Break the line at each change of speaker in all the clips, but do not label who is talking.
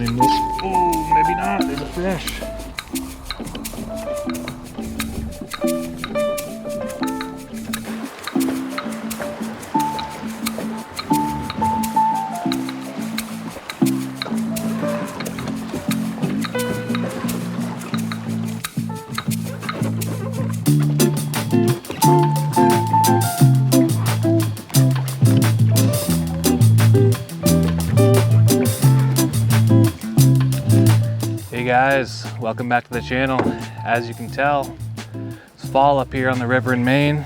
me move. Oh, maybe not. There's a fish. Hey guys, welcome back to the channel. As you can tell, it's fall up here on the river in Maine.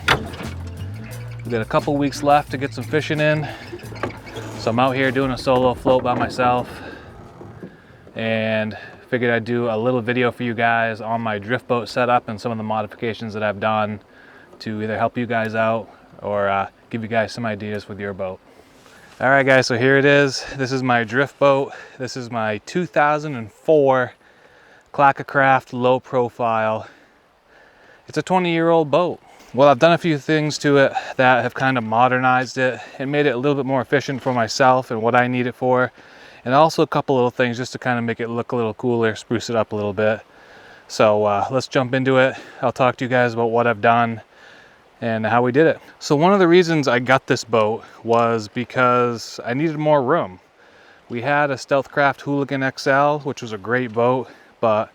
We've got a couple weeks left to get some fishing in. So I'm out here doing a solo float by myself and figured I'd do a little video for you guys on my drift boat setup and some of the modifications that I've done to either help you guys out or give you guys some ideas with your boat. All right guys, so here it is. This is my drift boat. This is my 2004 Clackacraft low profile. It's a 20-year-old boat. Well, I've done a few things to it that have kind of modernized it and made it a little bit more efficient for myself and what I need it for. And also a couple little things just to kind of make it look a little cooler, spruce it up a little bit. So let's jump into it. I'll talk to you guys about what I've done and how we did it. So one of the reasons I got this boat was because I needed more room. We had a Stealthcraft Hooligan XL, which was a great boat, but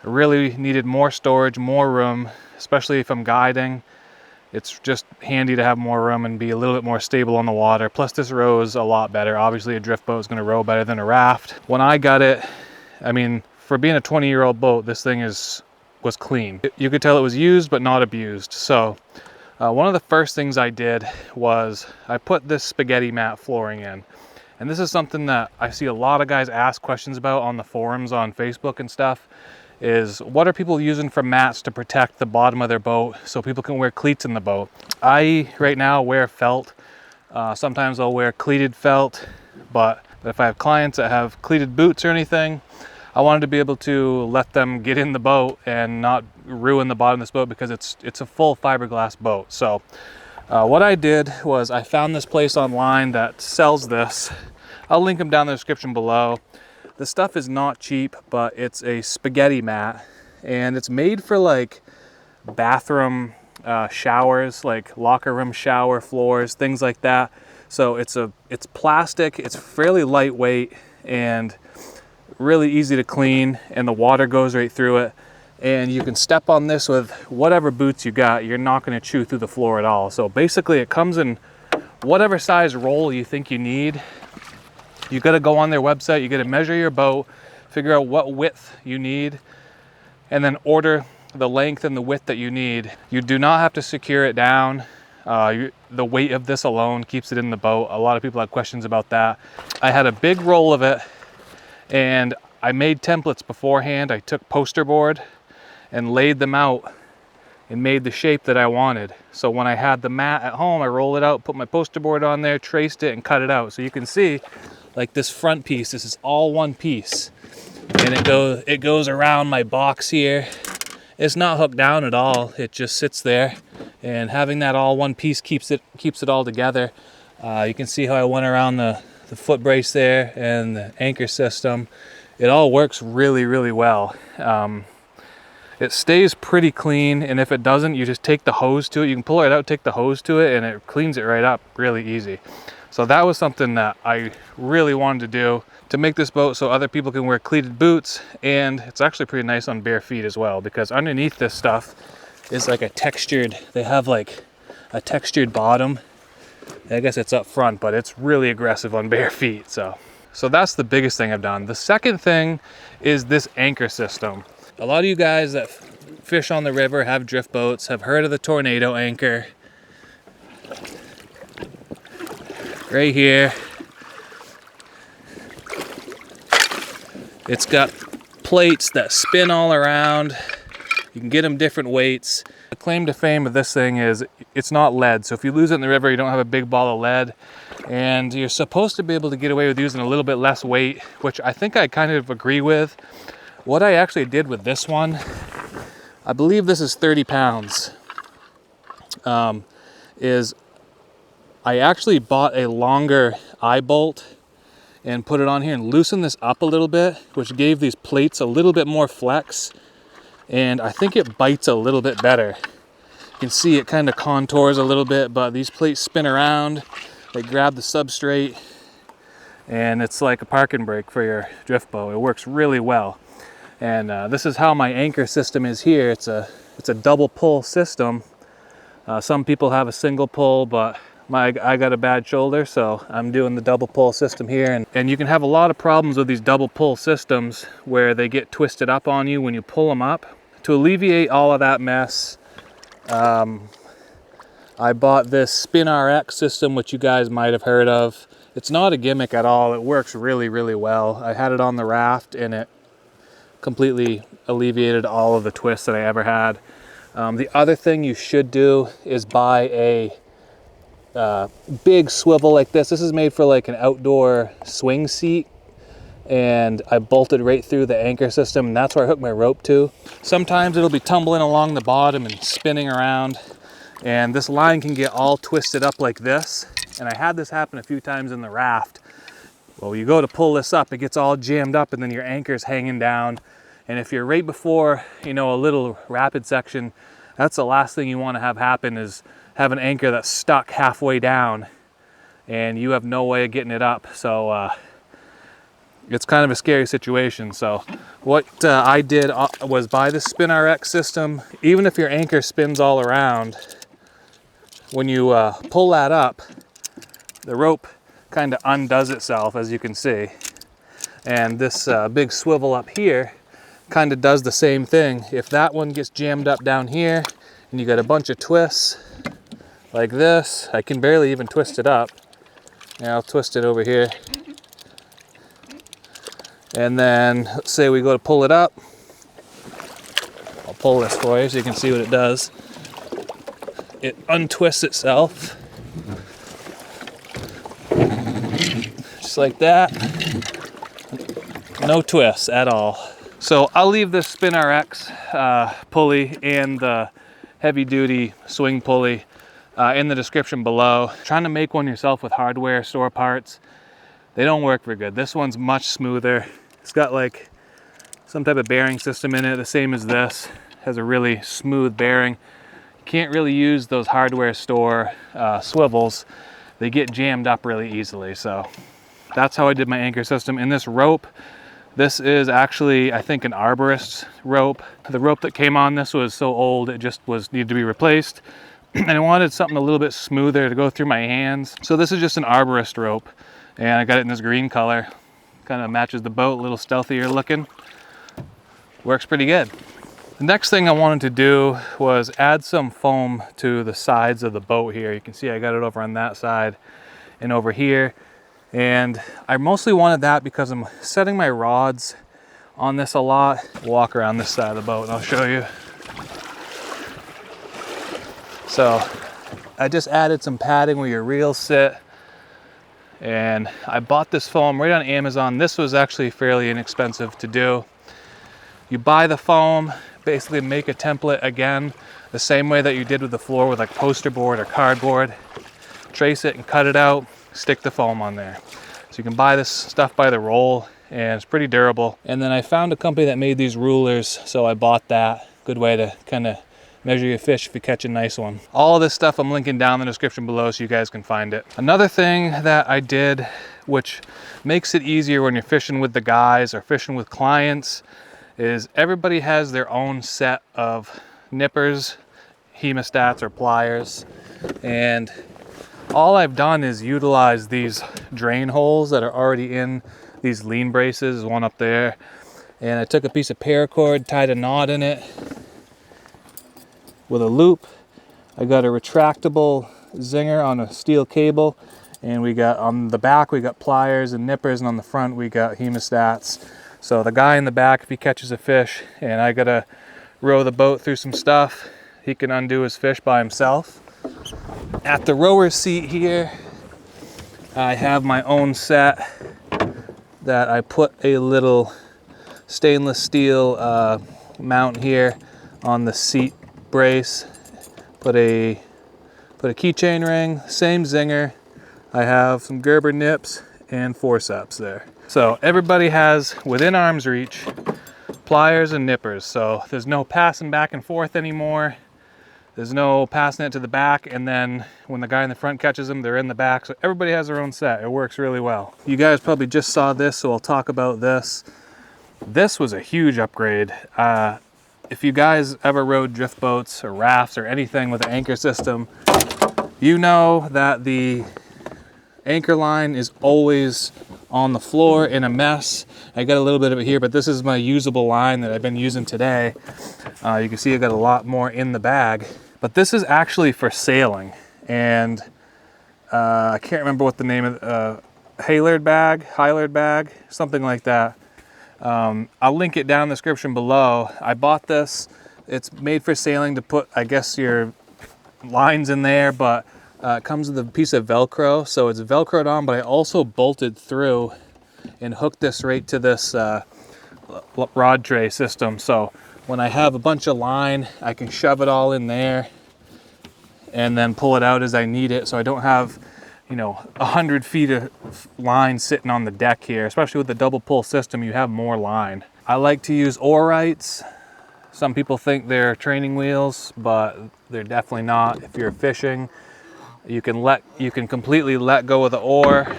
I really needed more storage, more room, especially if I'm guiding. It's just handy to have more room and be a little bit more stable on the water. Plus this rows a lot better. Obviously a drift boat is going to row better than a raft. When I got it, I mean, for being a 20-year-old boat, this thing was clean. You could tell it was used but not abused. So one of the first things I did was I put this spaghetti mat flooring in. And this is something that I see a lot of guys ask questions about on the forums on Facebook and stuff, is what are people using for mats to protect the bottom of their boat so people can wear cleats in the boat. I right now wear felt. Sometimes I'll wear cleated felt, but if I have clients that have cleated boots or anything, I wanted to be able to let them get in the boat and not ruin the bottom of this boat because it's a full fiberglass boat. So what I did was I found this place online that sells this. I'll link them down in the description below. The stuff is not cheap, but it's a spaghetti mat and it's made for like bathroom showers, like locker room shower floors, things like that. So it's plastic, it's fairly lightweight and really easy to clean, and the water goes right through it. And you can step on this with whatever boots you got. You're not going to chew through the floor at all. So basically it comes in whatever size roll you think you need. You got to go on their website, you got to measure your boat, figure out what width you need, and then order the length and the width that you need. You do not have to secure it down. The weight of this alone keeps it in the boat. A lot of people have questions about that. I had a big roll of it and I made templates beforehand. I took poster board and laid them out and made the shape that I wanted. So when I had the mat at home, I rolled it out, put my poster board on there, traced it and cut it out. So you can see like this front piece, this is all one piece. And it goes around my box here. It's not hooked down at all. It just sits there. And having that all one piece keeps it all together. You can see how I went around the foot brace there and the anchor system. It all works really, really well. It stays pretty clean, and if it doesn't, you just take the hose to it. You can pull it out, take the hose to it, and it cleans it right up really easy. So that was something that I really wanted to do to make this boat so other people can wear cleated boots, and it's actually pretty nice on bare feet as well, because underneath this stuff is like a textured, they have like a textured bottom. I guess it's up front, but it's really aggressive on bare feet. So that's the biggest thing I've done. The second thing is this anchor system. A lot of you guys that fish on the river, have drift boats, have heard of the tornado anchor. Right here. It's got plates that spin all around. You can get them different weights. The claim to fame of this thing is it's not lead. So if you lose it in the river, you don't have a big ball of lead. And you're supposed to be able to get away with using a little bit less weight, which I think I kind of agree with. What I actually did with this one, I believe this is 30 pounds, is I actually bought a longer eye bolt and put it on here and loosen this up a little bit, which gave these plates a little bit more flex, and I think it bites a little bit better. You can see it kind of contours a little bit, but these plates spin around, they grab the substrate, and it's like a parking brake for your drift boat. It works really well. And this is how my anchor system is here. It's a double pull system. Some people have a single pull, but I got a bad shoulder, so I'm doing the double pull system here. And you can have a lot of problems with these double pull systems where they get twisted up on you when you pull them up. To alleviate all of that mess, I bought this Spin RX system, which you guys might have heard of. It's not a gimmick at all. It works really, really well. I had it on the raft and it completely alleviated all of the twists that I ever had. The other thing you should do is buy a big swivel like this. This is made for like an outdoor swing seat, and I bolted right through the anchor system, and that's where I hooked my rope to. Sometimes it'll be tumbling along the bottom and spinning around, and this line can get all twisted up like this. And I had this happen a few times in the raft. Well, you go to pull this up, it gets all jammed up, and then your anchor's hanging down. And if you're right before, you know, a little rapid section, that's the last thing you want to have happen, is have an anchor that's stuck halfway down and you have no way of getting it up. So it's kind of a scary situation. So what I did was buy the Spin RX system. Even if your anchor spins all around, when you pull that up, the rope kind of undoes itself, as you can see. And this big swivel up here kind of does the same thing. If that one gets jammed up down here and you got a bunch of twists like this, I can barely even twist it up. Yeah, I'll twist it over here. And then let's say we go to pull it up. I'll pull this for you so you can see what it does. It untwists itself. Just like that. No twists at all. So I'll leave this Spin RX pulley and the heavy duty swing pulley in the description below. Trying to make one yourself with hardware store parts, they don't work very good. This one's much smoother. It's got like some type of bearing system in it, the same as this. Has a really smooth bearing. You can't really use those hardware store swivels. They get jammed up really easily. So that's how I did my anchor system. In this rope, this is actually, I think, an arborist rope. The rope that came on this was so old, it just needed to be replaced. And I wanted something a little bit smoother to go through my hands. So this is just an arborist rope, and I got it in this green color. Kind of matches the boat, a little stealthier looking. Works pretty good. The next thing I wanted to do was add some foam to the sides of the boat here. You can see I got it over on that side and over here. And I mostly wanted that because I'm setting my rods on this a lot. Walk around this side of the boat and I'll show you. So I just added some padding where your reels sit. And I bought this foam right on Amazon. This was actually fairly inexpensive to do. You buy the foam, basically make a template again, the same way that you did with the floor with like poster board or cardboard. Trace it and cut it out, stick the foam on there. So you can buy this stuff by the roll and it's pretty durable. And then I found a company that made these rulers, so I bought that. Good way to kind of measure your fish if you catch a nice one. All of this stuff I'm linking down in the description below so you guys can find it. Another thing that I did, which makes it easier when you're fishing with the guys or fishing with clients, is everybody has their own set of nippers, hemostats, or pliers. And all I've done is utilize these drain holes that are already in these lean braces. There's one up there. And I took a piece of paracord, tied a knot in it with a loop. I got a retractable zinger on a steel cable, and we got on the back we got pliers and nippers, and on the front we got hemostats. So the guy in the back, if he catches a fish and I gotta row the boat through some stuff, he can undo his fish by himself. At the rower's seat here, I have my own set that I put a little stainless steel mount here on the seat brace. Put a keychain ring, same zinger. I have some Gerber nips and forceps there. So everybody has, within arm's reach, pliers and nippers. So there's no passing back and forth anymore. There's no passing it to the back, and then when the guy in the front catches them, they're in the back. So everybody has their own set. It works really well. You guys probably just saw this, so I'll talk about this. This was a huge upgrade. If you guys ever rode drift boats or rafts or anything with an anchor system, you know that the anchor line is always on the floor in a mess. I got a little bit of it here, but this is my usable line that I've been using today. You can see I got a lot more in the bag, but this is actually for sailing. And I can't remember what the name of Halyard bag, something like that. I'll link it down in the description below. I bought this. It's made for sailing to put, I guess, your lines in there, but it comes with a piece of Velcro. So it's Velcroed on, but I also bolted through and hooked this right to this rod tray system. So when I have a bunch of line, I can shove it all in there and then pull it out as I need it. So I don't have, you know, 100 feet of line sitting on the deck here. Especially with the double pull system, you have more line. I like to use oarites. Some people think they're training wheels, but they're definitely not. If you're fishing, you can completely let go of the oar.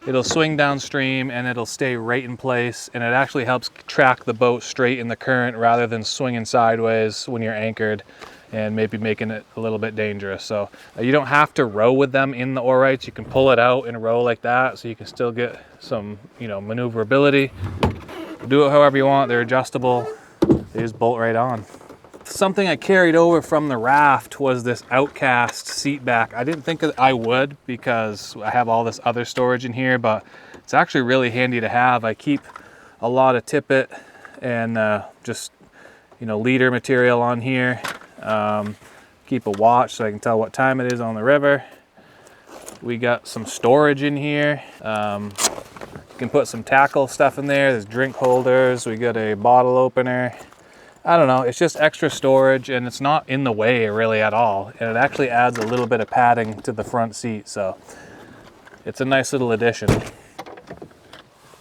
It'll swing downstream and it'll stay right in place, and it actually helps track the boat straight in the current rather than swinging sideways when you're anchored and maybe making it a little bit dangerous. So you don't have to row with them in the oarites. You can pull it out and row like that, so you can still get some, you know, maneuverability. Do it however you want. They're adjustable. They just bolt right on. Something I carried over from the raft was this Outcast seat back. I didn't think that I would because I have all this other storage in here, but it's actually really handy to have. I keep a lot of tippet and just, you know, leader material on here. Keep a watch so I can tell what time it is on the river. We got some storage in here. You can put some tackle stuff in there. There's drink holders. We got a bottle opener. I don't know, it's just extra storage, and it's not in the way really at all. And it actually adds a little bit of padding to the front seat, so it's a nice little addition.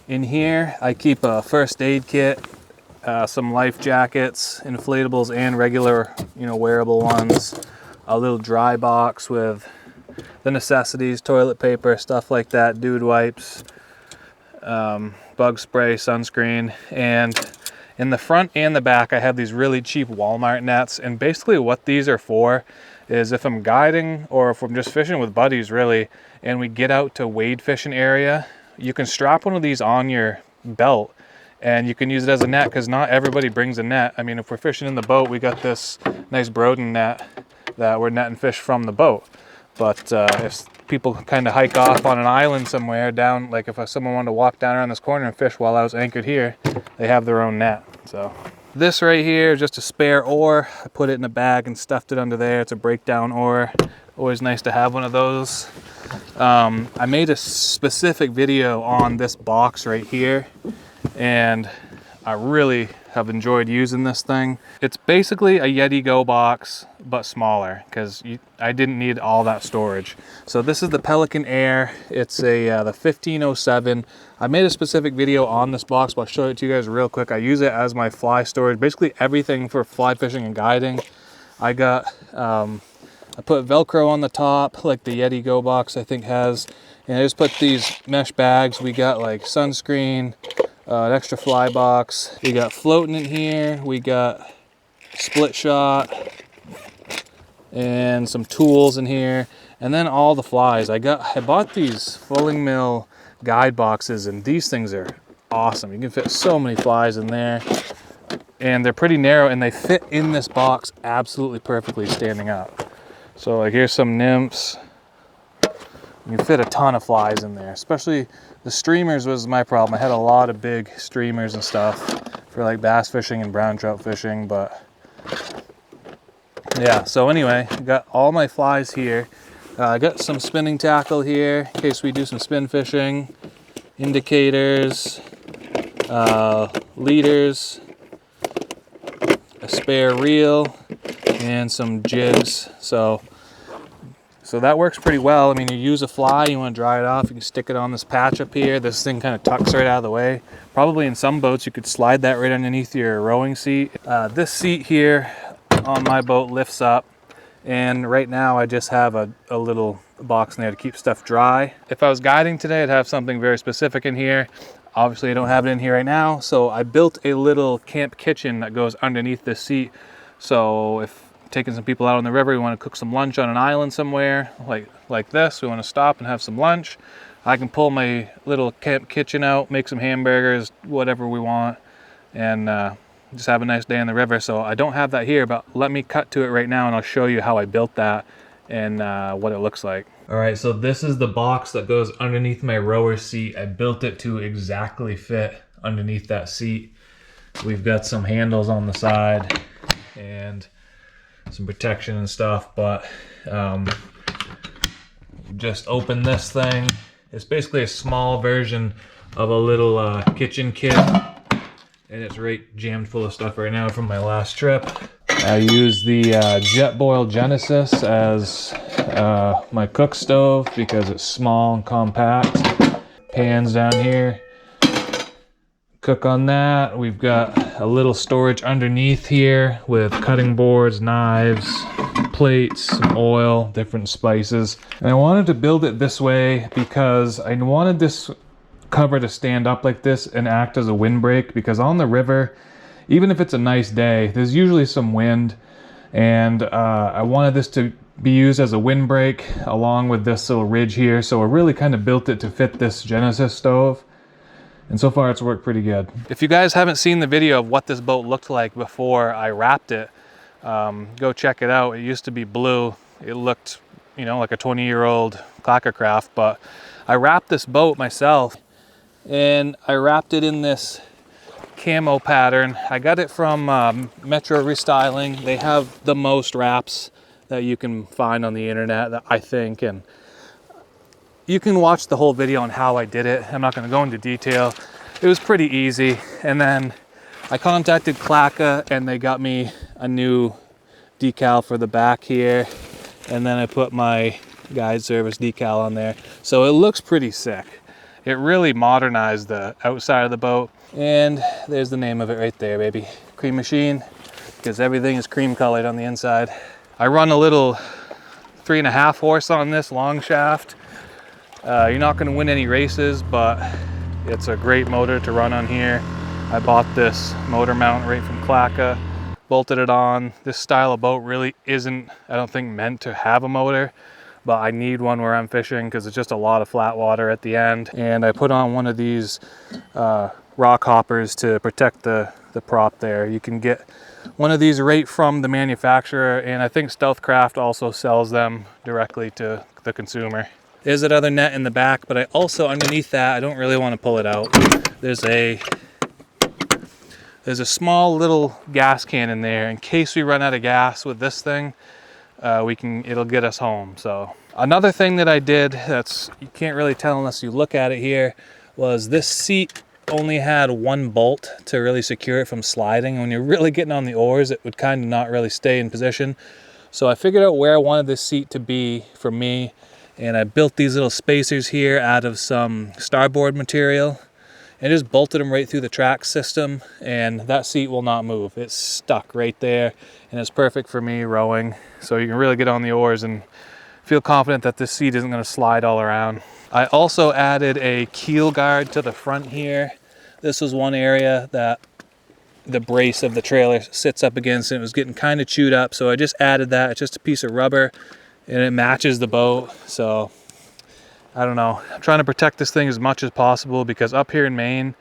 In here, I keep a first aid kit, some life jackets, inflatables and regular, you know, wearable ones, a little dry box with the necessities, toilet paper, stuff like that, dude wipes, bug spray, sunscreen, and in the front and the back, I have these really cheap Walmart nets, and basically what these are for is if I'm guiding or if I'm just fishing with buddies really, and we get out to wade fishing area, you can strap one of these on your belt and you can use it as a net, because not everybody brings a net. I mean, if we're fishing in the boat, we got this nice Broden net that we're netting fish from the boat. But if people kind of hike off on an island somewhere down, like if someone wanted to walk down around this corner and fish while I was anchored here, they have their own net. So this right here is just a spare oar. I put it in a bag and stuffed it under there. It's a breakdown oar. Always nice to have one of those. I made a specific video on this box right here, and I really have enjoyed using this thing. It's basically a Yeti Go box, but smaller, because I didn't need all that storage. So this is the Pelican Air. It's the 1507. I made a specific video on this box, but I'll show it to you guys real quick. I use it as my fly storage, basically everything for fly fishing and guiding. I got, I put Velcro on the top, like the Yeti Go box I think has, and I just put these mesh bags. We got like sunscreen, an extra fly box. We got floating in here. We got split shot and some tools in here, and then all the flies. I bought these Fulling Mill guide boxes, and these things are awesome. You can fit so many flies in there, and they're pretty narrow, and they fit in this box absolutely perfectly standing up. So like here's some nymphs. You can fit a ton of flies in there, especially the streamers was my problem. I had a lot of big streamers and stuff for like bass fishing and brown trout fishing, but yeah. So anyway, I got all my flies here. I got some spinning tackle here in case we do some spin fishing, indicators, leaders, a spare reel, and some jigs. So So that works pretty well. I mean, you use a fly, you want to dry it off, you can stick it on this patch up here. This thing kind of tucks right out of the way. Probably in some boats you could slide that right underneath your rowing seat. This seat here on my boat lifts up, and right now I just have a little box in there to keep stuff dry. If I was guiding today, I'd have something very specific in here. Obviously I don't have it in here right now, so I built a little camp kitchen that goes underneath this seat. So if taking some people out on the river, we want to cook some lunch on an island somewhere like this, we want to stop and have some lunch, I can pull my little camp kitchen out, make some hamburgers, whatever we want, and just have a nice day on the river. So I don't have that here, but let me cut to it right now and I'll show you how I built that and what it looks like. All right, so this is the box that goes underneath my rower seat. I built it to exactly fit underneath that seat. We've got some handles on the side and some protection and stuff, but just open this thing. It's basically a small version of a little kitchen kit, and it's right jammed full of stuff right now from my last trip. I use the Jetboil Genesis as my cook stove because it's small and compact. Pans down here. Cook on that. We've got a little storage underneath here with cutting boards, knives, plates, some oil, different spices. And I wanted to build it this way because I wanted this cover to stand up like this and act as a windbreak, because on the river, even if it's a nice day, there's usually some wind, and I wanted this to be used as a windbreak along with this little ridge here. So I really kind of built it to fit this Genesis stove. And so far it's worked pretty good. If you guys haven't seen the video of what this boat looked like before I wrapped it, go check it out. It used to be blue. It looked, you know, like a 20-year-old clackercraft, but I wrapped this boat myself, and I wrapped it in this camo pattern. I got it from Metro Restyling. They have the most wraps that you can find on the internet, I think, and you can watch the whole video on how I did it. I'm not going to go into detail. It was pretty easy. And then I contacted Clacka and they got me a new decal for the back here. And then I put my guide service decal on there. So it looks pretty sick. It really modernized the outside of the boat. And there's the name of it right there, baby. Cream Machine, because everything is cream colored on the inside. I run a little 3.5 horse on this long shaft. You're not going to win any races, but it's a great motor to run on here. I bought this motor mount right from Clacka, bolted it on. This style of boat really isn't, I don't think, meant to have a motor, but I need one where I'm fishing because it's just a lot of flat water at the end. And I put on one of these rock hoppers to protect the prop there. You can get one of these right from the manufacturer, and I think Stealthcraft also sells them directly to the consumer. There's that other net in the back, but I also, underneath that, I don't really want to pull it out. There's a small little gas can in there in case we run out of gas with this thing. It'll get us home. So another thing that I did that's, you can't really tell unless you look at it here, was this seat only had one bolt to really secure it from sliding. When you're really getting on the oars, it would kind of not really stay in position. So I figured out where I wanted this seat to be for me. And I built these little spacers here out of some starboard material and just bolted them right through the track system, and that seat will not move. It's stuck right there, and it's perfect for me rowing. So you can really get on the oars and feel confident that this seat isn't going to slide all around. I also added a keel guard to the front here. This was one area that the brace of the trailer sits up against, and it was getting kind of chewed up. So I just added that. It's just a piece of rubber, and it matches the boat. So I don't know, I'm trying to protect this thing as much as possible, because up here in Maine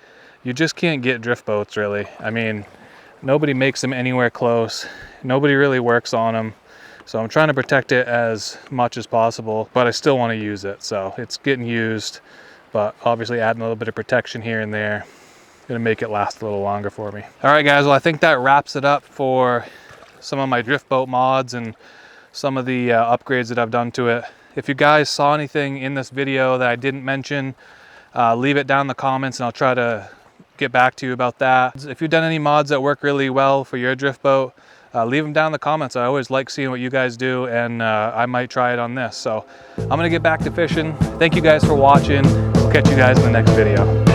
you just can't get drift boats really. I mean, nobody makes them anywhere close, nobody really works on them, so I'm trying to protect it as much as possible, but I still want to use it. So it's getting used, but obviously adding a little bit of protection here and there, gonna make it last a little longer for me. All right guys, well I think that wraps it up for some of my drift boat mods and some of the upgrades that I've done to it. If you guys saw anything in this video that I didn't mention, leave it down in the comments and I'll try to get back to you about that. If you've done any mods that work really well for your drift boat, leave them down in the comments. I always like seeing what you guys do, and I might try it on this. So I'm gonna get back to fishing. Thank you guys for watching. We'll catch you guys in the next video.